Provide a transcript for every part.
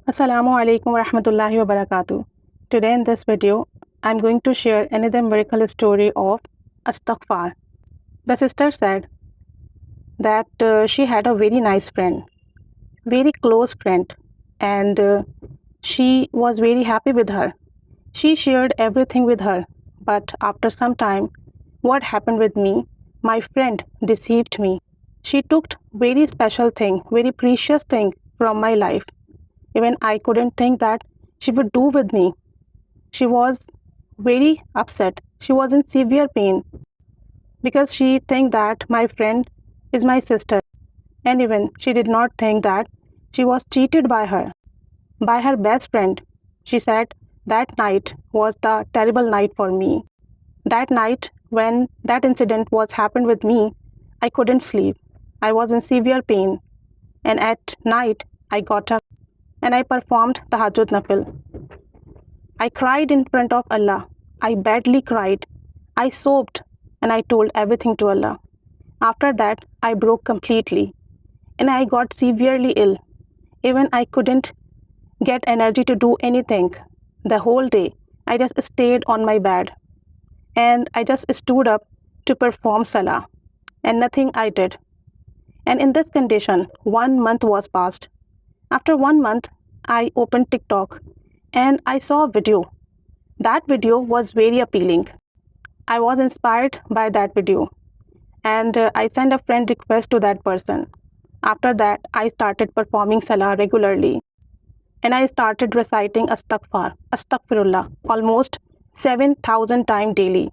Assalamu alaikum wa rahmatullahi wa barakatuh. Today in this video, I'm going to share another miracle story of Astaghfar. The sister said that she had a very nice friend, very close friend, and she was very happy with her. She shared everything with her, but after some time, what happened with me? My friend deceived me. She took very special thing, very precious thing from my life. Even I couldn't think that she would do with me. She was very upset. She was in severe pain because she think that my friend is my sister. And even she did not think that she was cheated by her best friend. She said that night was the terrible night for me. That night when that incident was happened with me, I couldn't sleep. I was in severe pain. And at night I got up and I performed the Tahajjud Nafil. I cried in front of Allah. I badly cried. I sobbed and I told everything to Allah. After that, I broke completely and I got severely ill. Even I couldn't get energy to do anything. The whole day, I just stayed on my bed and I just stood up to perform Salah and nothing I did. And in this condition, 1 month was passed. After 1 month, I opened TikTok and I saw a video. That video was very appealing. I was inspired by that video and I sent a friend request to that person. After that, I started performing Salah regularly and I started reciting Astaghfar, Astaghfirullah, almost 7,000 times daily.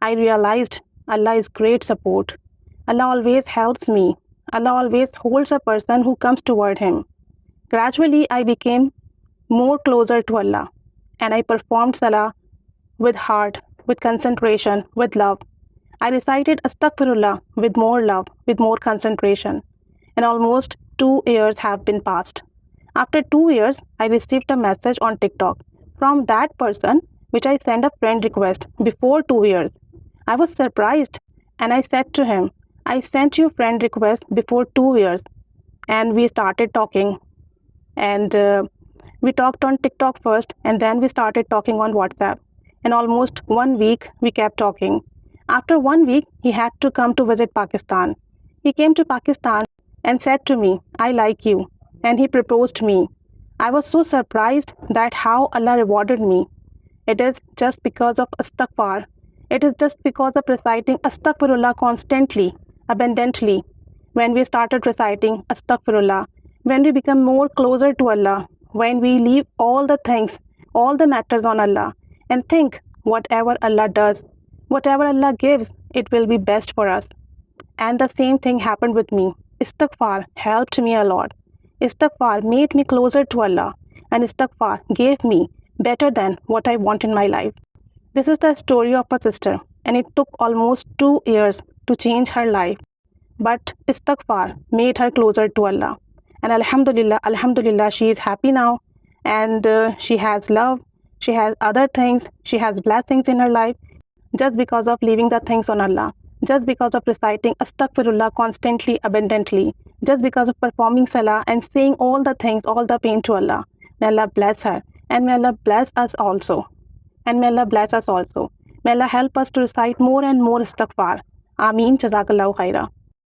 I realized Allah is great support. Allah always helps me. Allah always holds a person who comes toward Him. Gradually, I became more closer to Allah and I performed Salah with heart, with concentration, with love. I recited Astaghfirullah with more love, with more concentration. And almost 2 years have been passed. After 2 years, I received a message on TikTok from that person which I sent a friend request before 2 years. I was surprised and I said to him, I sent you friend request before 2 years. And we started talking and we talked on TikTok first and then we started talking on WhatsApp. And almost 1 week we kept talking. After 1 week, he had to come to visit Pakistan. He came to Pakistan and said to me, I like you. And he proposed me. I was so surprised that how Allah rewarded me. It is just because of Astaghfar. It is just because of reciting Astaghfirullah constantly, abundantly. When we started reciting Astaghfirullah, when we become more closer to Allah, when we leave all the things, all the matters on Allah, and think whatever Allah does, whatever Allah gives, it will be best for us. And the same thing happened with me. Istighfar helped me a lot. Istighfar made me closer to Allah. And Istighfar gave me better than what I want in my life. This is the story of a sister. And it took almost 2 years to change her life. But Istighfar made her closer to Allah. And alhamdulillah, alhamdulillah, she is happy now. And she has love. She has other things. She has blessings in her life. Just because of leaving the things on Allah, just because of reciting Astaghfirullah constantly, abundantly, just because of performing Salah and saying all the things, all the pain to Allah. May Allah bless her and may Allah bless us also. And may Allah bless us also. May Allah help us to recite more and more Astaghfar. Ameen. Jazakallahu khaira.